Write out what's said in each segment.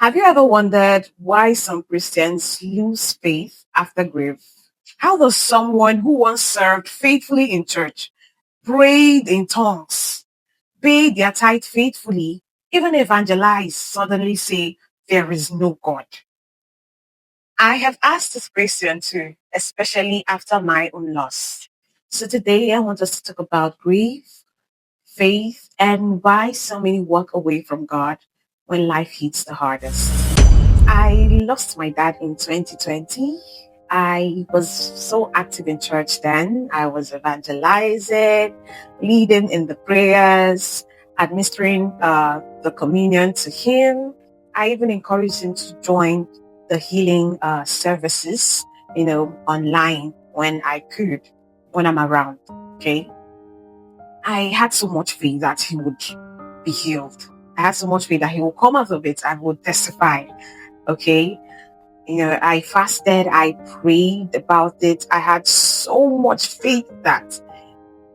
Have you ever wondered why some Christians lose faith after grief? How does someone who once served faithfully in church, prayed in tongues, paid their tithe faithfully, even evangelize, suddenly say there is no God? I have asked this question too, especially after my own loss. So today I want us to talk about grief, faith, and why so many walk away from God when life hits the hardest. I lost my dad in 2020. I was so active in church then. I was evangelizing, leading in the prayers, administering the communion to him. I even encouraged him to join the healing services, online when I could, when I'm around. Okay. I had so much faith that he would be healed. I had so much faith that he would come out of it and would testify. Okay. I fasted, I prayed about it. I had so much faith that,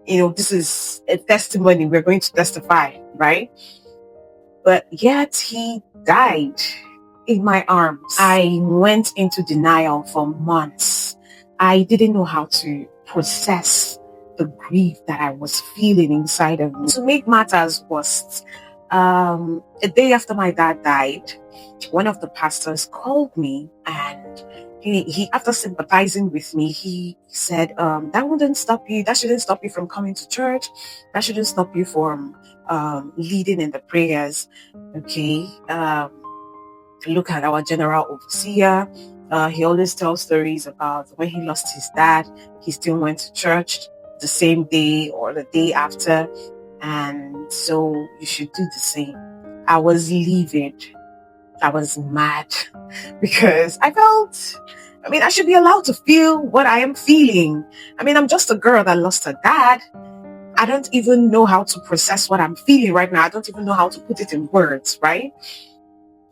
this is a testimony. We're going to testify, right? But yet he died in my arms. I went into denial for months. I didn't know how to process the grief that I was feeling inside of me. To make matters worse, a day after my dad died, one of the pastors called me, and he after sympathizing with me, he said, that wouldn't stop you. That shouldn't stop you from coming to church. That shouldn't stop you from leading in the prayers. Okay. Look at our general overseer. He always tells stories about when he lost his dad, he still went to church the same day or the day after. And so you should do the same. I was livid. I was mad because I should be allowed to feel what I am feeling. I'm just a girl that lost her dad. I don't even know how to process what I'm feeling right now. I don't even know how to put it in words, right?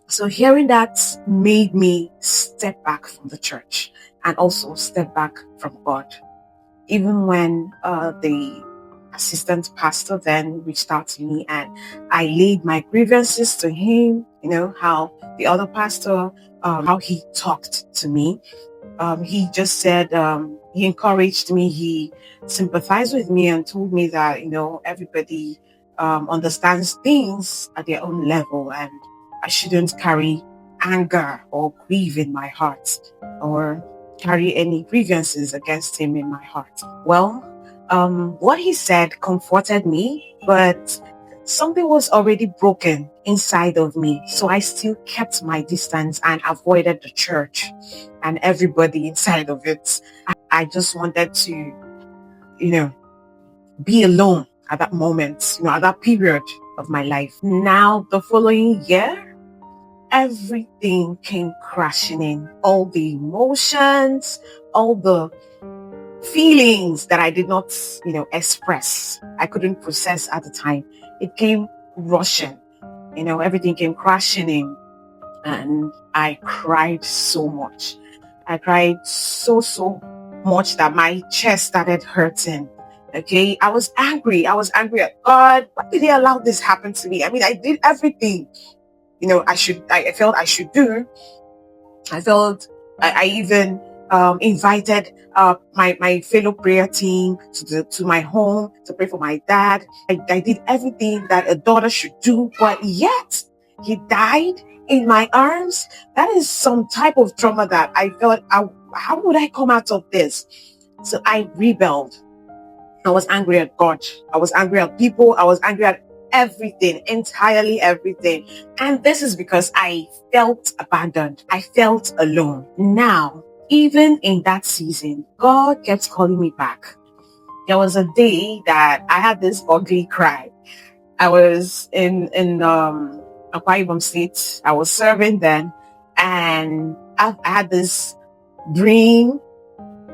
So hearing that made me step back from the church and also step back from God. Even when the assistant pastor then reached out to me and I laid my grievances to him, how the other pastor, how he talked to me. He just said, he encouraged me, he sympathized with me and told me that, everybody understands things at their own level and I shouldn't carry anger or grief in my heart or carry any grievances against him in my heart. Well, what he said comforted me, but something was already broken inside of me. So I still kept my distance and avoided the church and everybody inside of it. I just wanted to, be alone at that moment, at that period of my life. Now, the following year, everything came crashing in. All the emotions, all the feelings that I did not, express. I couldn't process at the time. It came rushing, everything came crashing in. And I cried so much. I cried so much that my chest started hurting. Okay. I was angry. I was angry at God. Why did he allow this happen to me? I did everything, I felt I should do. I even invited my fellow prayer team to my home to pray for my dad. I did everything that a daughter should do, but yet he died in my arms. That is some type of trauma that I felt. How would I come out of this? So I rebelled. I was angry at God. I was angry at people. I was angry at everything, entirely everything. And this is because I felt abandoned. I felt alone. Now, even in that season, God kept calling me back. There was a day that I had this ugly cry. I was in Akwa Ibom State. I was serving then, and I had this dream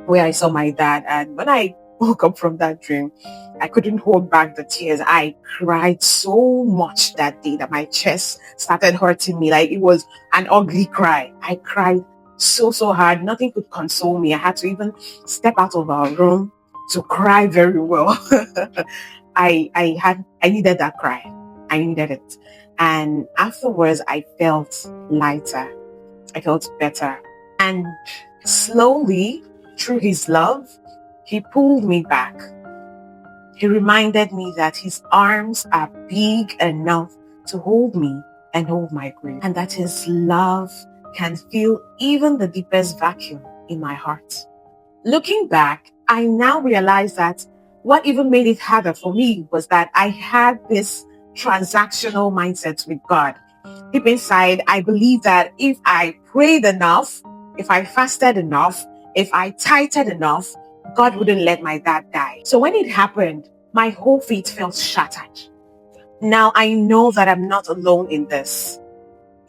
where I saw my dad. And when I woke up from that dream, I couldn't hold back the tears. I cried so much that day that my chest started hurting me. Like it was an ugly cry. I cried so hard. Nothing could console me. I had to even step out of our room to cry very well. I needed that cry. I needed it. And afterwards, I felt lighter. I felt better. And slowly, through his love, he pulled me back. He reminded me that his arms are big enough to hold me and hold my grief, and that his love can fill even the deepest vacuum in my heart. Looking back, I now realize that what even made it harder for me was that I had this transactional mindset with God. Deep inside, I believe that if I prayed enough, if I fasted enough, if I tithed enough, God wouldn't let my dad die. So when it happened, my whole faith felt shattered. Now I know that I'm not alone in this.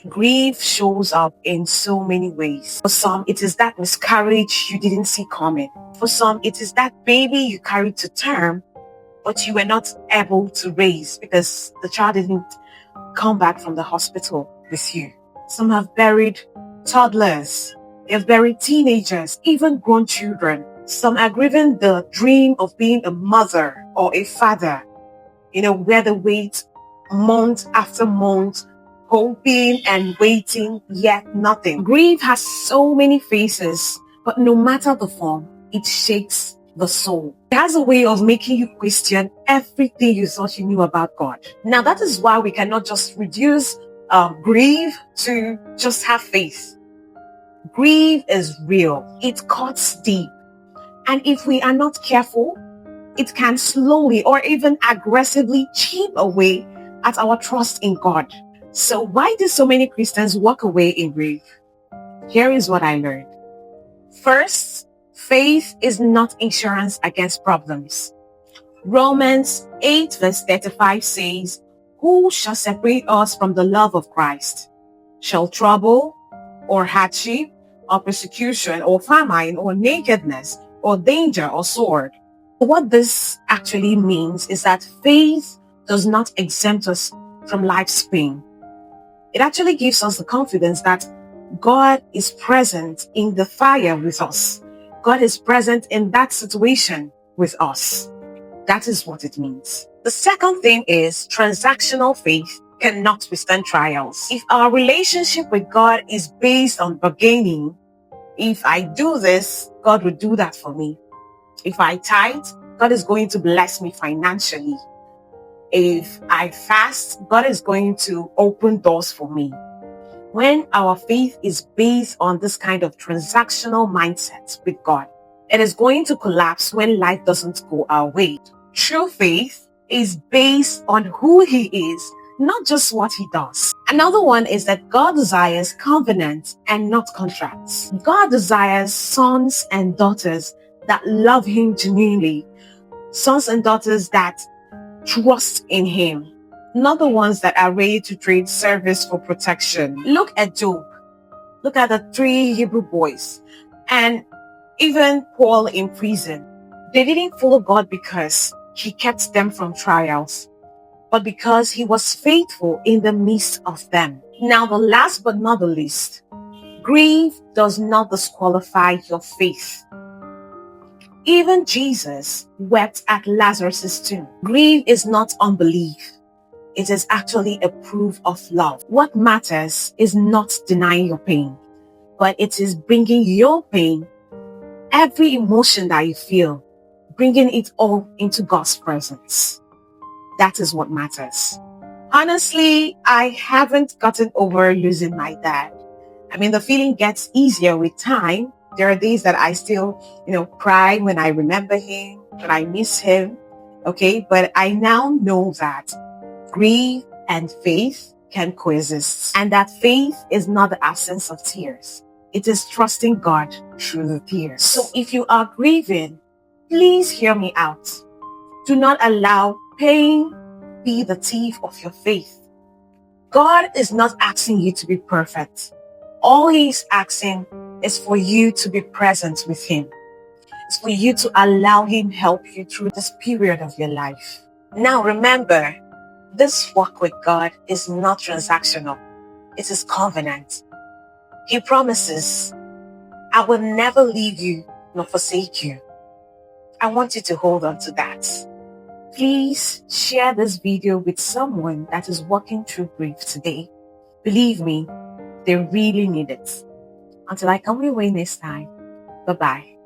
Grief shows up in so many ways. For some, it is that miscarriage you didn't see coming. For some, it is that baby you carried to term, but you were not able to raise because the child didn't come back from the hospital with you. Some have buried toddlers. They've buried teenagers, even grown children. Some are grieving the dream of being a mother or a father, where they wait month after month, hoping and waiting, yet nothing. Grief has so many faces, but no matter the form, it shakes the soul. It has a way of making you question everything you thought you knew about God. Now, that is why we cannot just reduce grief to just have faith. Grief is real. It cuts deep. And if we are not careful, it can slowly or even aggressively chip away at our trust in God. So why do so many Christians walk away in grief? Here is what I learned. First, faith is not insurance against problems. Romans 8 verse 35 says, "Who shall separate us from the love of Christ? Shall trouble or hardship or persecution or famine or nakedness or danger or sword?" What this actually means is that faith does not exempt us from life's pain. It actually gives us the confidence that God is present in the fire with us. God is present in that situation with us. That is what it means. The second thing is transactional faith cannot withstand trials. If our relationship with God is based on bargaining, if I do this, God will do that for me. If I tithe, God is going to bless me financially. If I fast, God is going to open doors for me. When our faith is based on this kind of transactional mindset with God, it is going to collapse when life doesn't go our way. True faith is based on who He is, not just what He does. Another one is that God desires covenant and not contracts. God desires sons and daughters that love Him genuinely, sons and daughters that trust in Him, not the ones that are ready to trade service for protection. Look at Job. Look at the 3 Hebrew boys and even Paul in prison. They didn't follow God because He kept them from trials, but because He was faithful in the midst of them. Now, the last but not the least, grief does not disqualify your faith. Even Jesus wept at Lazarus' tomb. Grief is not unbelief. It is actually a proof of love. What matters is not denying your pain, but it is bringing your pain, every emotion that you feel, bringing it all into God's presence. That is what matters. Honestly, I haven't gotten over losing my dad. I mean, the feeling gets easier with time. There are days that I still, cry when I remember him, when I miss him. Okay. But I now know that grief and faith can coexist, and that faith is not the absence of tears. It is trusting God through the tears. So if you are grieving, please hear me out. Do not allow pain be the thief of your faith. God is not asking you to be perfect. All He is asking is for you to be present with Him. It's for you to allow Him help you through this period of your life. Now remember, this walk with God is not transactional. It is covenant. He promises, "I will never leave you nor forsake you." I want you to hold on to that. Please share this video with someone that is walking through grief today. Believe me, they really need it. Until I come your way next time, bye bye.